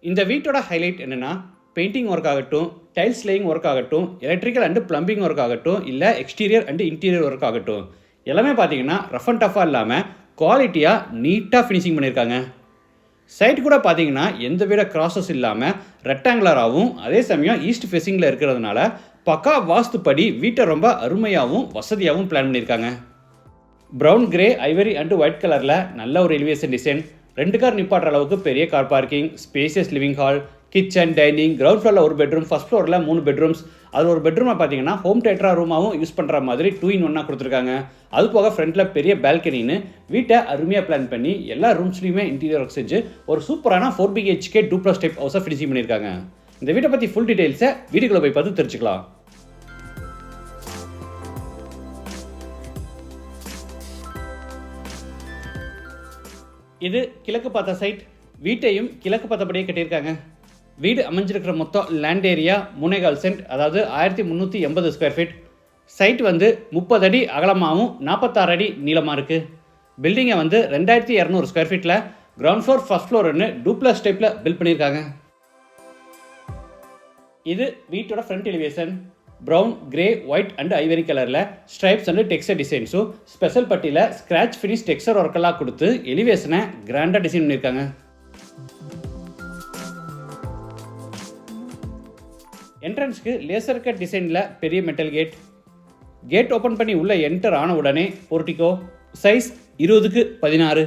இந்த வீட்டோட ஹைலைட் என்னென்னா, பெயிண்டிங் ஒர்க் ஆகட்டும், டைல்ஸ் லேயிங் ஒர்க் ஆகட்டும், எலக்ட்ரிக்கல் அண்டு பிளம்பிங் ஒர்க் ஆகட்டும், இல்லை எக்ஸ்டீரியர் அண்டு இன்டீரியர் ஒர்க் ஆகட்டும், எல்லாமே பார்த்தீங்கன்னா ரஃப் அண்ட் டஃபாக இல்லாமல் குவாலிட்டியாக நீட்டாக ஃபினிஷிங் பண்ணியிருக்காங்க. சைட் கூட பார்த்தீங்கன்னா எந்த வித கிராஸஸ் இல்லாமல் ரெக்டாங்குலராகவும் அதே சமயம் ஈஸ்ட் ஃபேஸிங்கில் இருக்கிறதுனால பக்கா வாஸ்துப்படி வீட்டை ரொம்ப அருமையாகவும் வசதியாகவும் பிளான் பண்ணியிருக்காங்க. Brown, grey, Ivory and white கலரில் நல்ல ஒரு எலிவேஷன் டிசைன், 2 கார் நிப்பாட்டுற அளவுக்கு பெரிய car parking, spacious living hall, kitchen, dining, ground ஃப்ளோரில் ஒரு பெட்ரூம், ஃபர்ஸ்ட் ஃப்ளோரில் 3 பெட்ரூம்ஸ். அது ஒரு பெட்ரூமை பார்த்தீங்கன்னா ஹோம் தேட்டரா ரூமாகவும் யூஸ் பண்ணுற மாதிரி 2-in-1 கொடுத்துருக்காங்க. அது போக ஃப்ரண்ட்டில் பெரிய பால்கனின்னு வீட்டை அருமையாக பிளான் பண்ணி எல்லா ரூம்ஸ்லையுமே இன்டீரியர் ஒர்க் செஞ்சு ஒரு சூப்பரான 4 BHK டூப்ளஸ் டைப் ஹவுஸை ஃபினிஷிங் பண்ணியிருக்காங்க. இந்த வீட்டை பற்றி ஃபுல் டீடைல்ஸை வீட்டுக்குள்ளே போய் பார்த்து தெரிஞ்சுக்கலாம். இது கிழக்கு பார்த்த சைட். வீட்டையும் கிழக்கு பார்த்தபடியே கட்டியிருக்காங்க. வீடு அமைஞ்சிருக்கிற மொத்தம் லேண்ட் ஏரியா 3.25 சென்ட், அதாவது 1380 ஸ்கொயர் ஃபீட். சைட் 30 அடி அகலமாகவும் 46 அடி நீளமாக இருக்குது. பில்டிங்கை 2200 ஸ்கொயர் ஃபீட்டில் கிரவுண்ட் ஃப்ளோர், ஃபர்ஸ்ட் ஃப்ளோர்னு டூப்ளஸ் டைப்பில் பில்ட் பண்ணியிருக்காங்க. இது வீட்டோட front elevation. Brown, grey, white and ivory கலரில் ஸ்ட்ரைப்ஸ் அண்ட் டெக்ஸ்டர் டிசைன்ஸும் ஸ்பெஷல் பட்டியில் ஸ்க்ராட்ச் ஃபினிஷ் டெக்ஸ்டர் ஒர்க்கெல்லாம் கொடுத்து எலிவேஷனை கிராண்டாக டிசைன் பண்ணியிருக்காங்க. என்ட்ரன்ஸ்க்கு லேசர் கட் டிசைனில் பெரிய மெட்டல் கேட் ஓப்பன் பண்ணி உள்ளே என்டர் ஆன உடனே போர்ட்டிகோ, சைஸ் 20x16.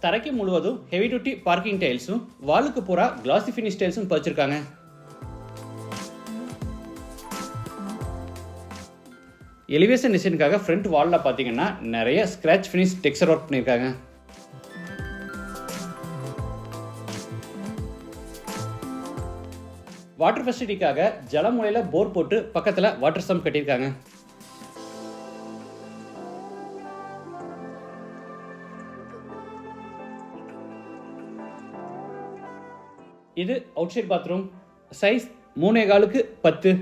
தரைக்கு முழுவதும் ஹெவி டியூட்டி பார்க்கிங் டைல்ஸும் வாலுக்கு பூரா கிளாசி ஃபினிஷ் டைல்ஸும் பதிச்சிருக்காங்க. எலிவேஷன் டிசைனுக்காக ஃப்ரண்ட் வாலில் பார்த்தீங்கன்னா நிறைய ஸ்க்ராட்ச் ஃபினிஷ் டெக்ஸ்சர் ஒர்க் பண்ணியிருக்காங்க. வாட்டர் ஃபெசிலிட்டிக்காக ஜலமுலையில் போர் போட்டு பக்கத்தில் வாட்டர் சம் கட்டியிருக்காங்க. இது outside bathroom. Size 3.25x10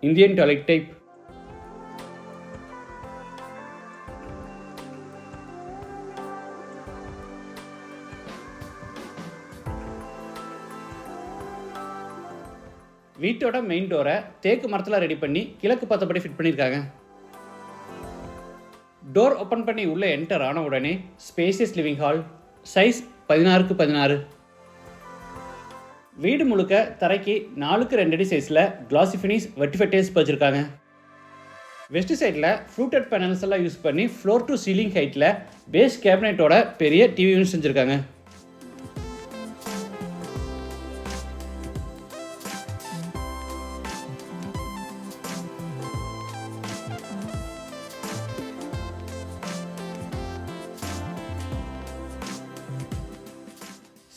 Indian toilet type. வீட்டோட மெயின் டோரை தேக்கு மரத்தில் ரெடி பண்ணி கிழக்கு பார்த்தபடி ஃபிட் பண்ணியிருக்காங்க. டோர் ஓப்பன் பண்ணி உள்ளே என்டர் ஆன உடனே spacious living hall. Size 16x16. வீடு முழுக்க தரைக்கு 4x2 அடி சைஸில் கிளாசி ஃபினிஷ் வெட்டிஃபை டைல்ஸ் பதிச்சிருக்காங்க. வெஸ்ட் சைடில் ஃப்ளூட்டட் பேனல்ஸ் எல்லாம் யூஸ் பண்ணி ஃப்ளோர் டு சீலிங் ஹைட்டில் பேஸ் கேபினெட்டோட பெரிய டிவி யூனிட் செஞ்சுருக்காங்க.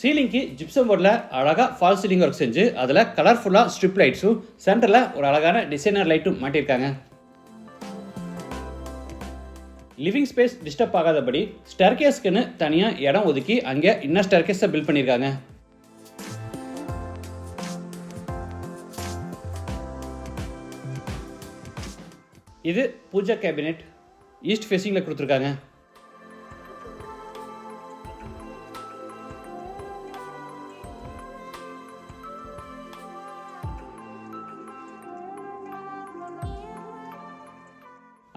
சீலிங்க்கு ஜிப்சம் போர்டில் அழகாக ஃபால் சீலிங் ஒர்க் செஞ்சு அதில் கலர்ஃபுல்லாக ஸ்ட்ரிப் லைட்ஸும் சென்டரில் ஒரு அழகான டிசைனர் லைட்டும் மாட்டியிருக்காங்க. லிவிங் ஸ்பேஸ் டிஸ்டர்ப் ஆகாதபடி ஸ்டேர்கேஸ்க்குன்னு தனியாக இடம் ஒதுக்கி அங்கே இன்னர் ஸ்டேர்கேஸை பில்ட் பண்ணியிருக்காங்க. இது பூஜா கேபினெட் ஈஸ்ட் ஃபேஸிங்கில் கொடுத்துருக்காங்க.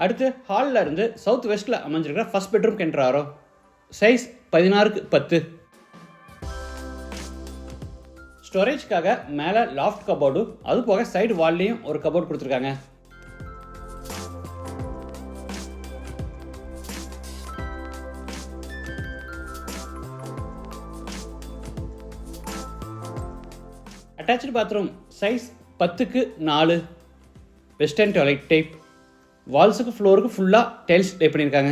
அடுத்து ஹாலில் இருந்து சவுத் வெஸ்ட்டில் அமைஞ்சிருக்கிற ஃபர்ஸ்ட் பெட்ரூம் என்ட்ராரோ. Size 16x10. ஸ்டோரேஜ்க்காக மேலே லாஃப்ட் கபோர்டு, அது போக சைடு வால்லையும் ஒரு கபோர்டு கொடுத்துருக்காங்க. Attach bathroom. Size 10x4 western toilet type. வால்ஸுக்கு ஃப்ளோருக்கு ஃபுல்லாக டைல்ஸ் லே பண்ணியிருக்காங்க.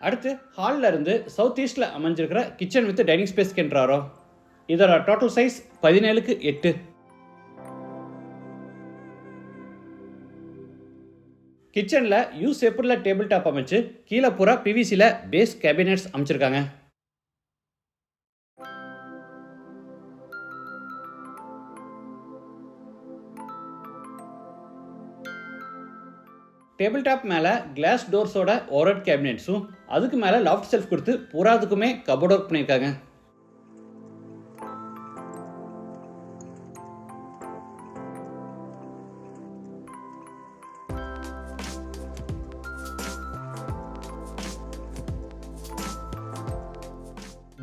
அடுத்து ஹாலில் இருந்து சவுத் ஈஸ்டில் அமைஞ்சிருக்கிற கிச்சன் வித் டைனிங் ஸ்பேஸ் கேன்றாரோ. இதோட டோட்டல் சைஸ் 17x8. கிச்சனில் யூ ஷேப்பில் டேபிள் டாப் அமைச்சு கீழே பூரா பிவிசியில் பேஸ் கேபினெட்ஸ் அமைச்சிருக்காங்க. டேபிள் டாப் மேலே கிளாஸ் டோர்ஸோட ஓவர்ஹெட் கேபினெட்ஸும் அதுக்கு மேலே லாஃப்ட் செல்ஃப் கொடுத்து பூராதுக்குமே கபோர்ட் ஒர்க் பண்ணியிருக்காங்க.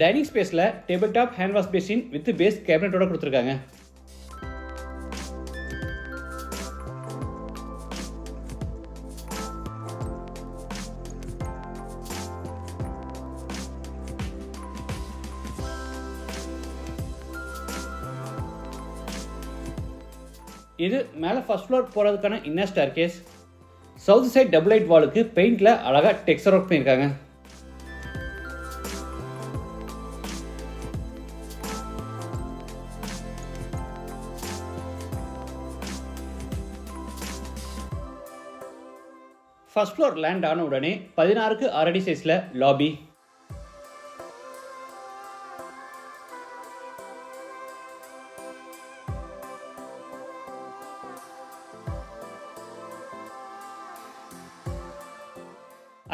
டைனிங் ஸ்பேஸில் table top hand wash basin with base கேபினட்டோட கொடுத்துருக்காங்க. இது மேலே ஃபர்ஸ்ட் ஃப்ளோர் போகிறதுக்கான inner staircase. South side double light வாலுக்கு பெயிண்டில் அழகாக டெக்ஸ்சர் ஒர்க் பண்ணியிருக்காங்க. ஃபர்ஸ்ட் ஃப்ளோர் லேண்ட் ஆன உடனே 16க்கு 6 அடி சைஸில் லாபி.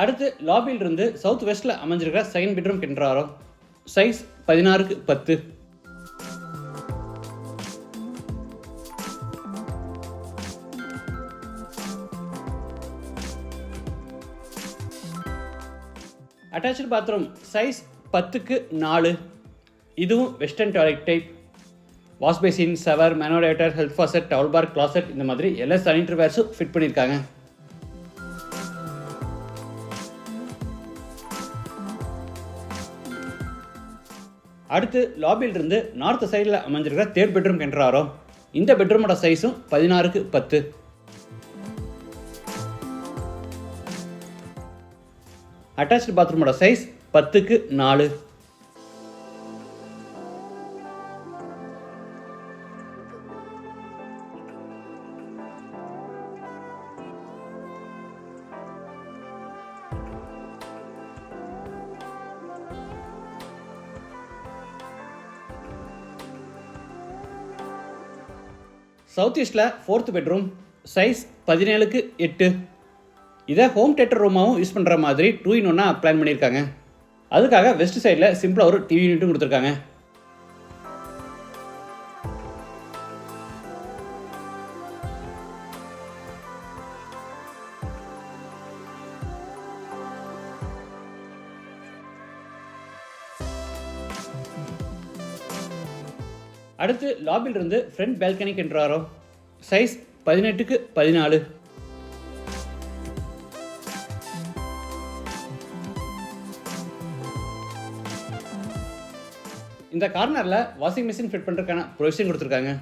அடுத்து லாபியிலிருந்து சவுத் வெஸ்ட்டில் அமைஞ்சிருக்கிற செகண்ட் பெட்ரூம் கிண்டராரோ. சைஸ் 16க்கு 10. அட்டாச்சு பாத்ரூம் சைஸ் 10க்கு 4. இதுவும் western toilet type. Wash basin, shower, மேனோடேட்டர், health faucet, towel bar, closet இந்த மாதிரி எல்லா சானிட்டரி வேர்ஸும் ஃபிட் பண்ணியிருக்காங்க. அடுத்து லாபியிலிருந்து நார்த் சைடில் அமைஞ்சிருக்கிற தேர்ட் பெட்ரூம் என்ட்ராரோ. இந்த பெட்ரூமோட சைஸும் 16க்கு 10. அட்டாச்சு பாத்ரூமோட சைஸ் 10க்கு 4. சவுத் ஈஸ்டில் 4th பெட்ரூம். சைஸ் 17க்கு 8. இதை ஹோம் தியேட்டர் ரூமாகவும் யூஸ் பண்ணுற மாதிரி 2-in-1 பிளான் பண்ணியிருக்காங்க. அதுக்காக வெஸ்ட் சைடில் சிம்பிளாக ஒரு டிவி யூனிட்டும் கொடுத்துருக்காங்க. அடுத்து லாபியிலிருந்து ஃப்ரண்ட் பால்கனிக்கு என்ட்ராரோ. சைஸ் 18க்கு 14. இந்த கார்னரில் வாஷிங் மிஷின் ஃபிட் பண்ணுறதுக்கான ப்ரொவிஷன் கொடுத்துருக்காங்க.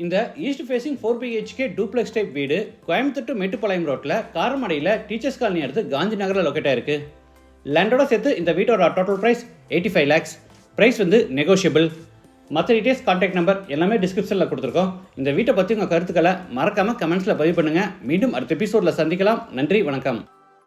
இந்த east facing 4 BHK duplex type வீடு கோயம்புத்தூர் டு மேட்டுப்பாளையம் ரோட்டில் காரமடையில் டீச்சர்ஸ் காலனி அடுத்து காந்தி நகரில் லொக்கேட் ஆயிருக்கு. லேண்டோட சேர்த்து இந்த வீட்டோட total price 85 lakhs. Price negotiable. மற்ற டீட்டெயில்ஸ், கான்டாக்ட் நம்பர் எல்லாமே டிஸ்கிரிப்ஷனில் கொடுத்துருக்கோம். இந்த வீட்டை பற்றி உங்கள் கருத்துக்களை மறக்காமல் கமெண்ட்ஸில் பதிவு பண்ணுங்கள். மீண்டும் அடுத்த எபிசோடில் சந்திக்கலாம். நன்றி, வணக்கம்.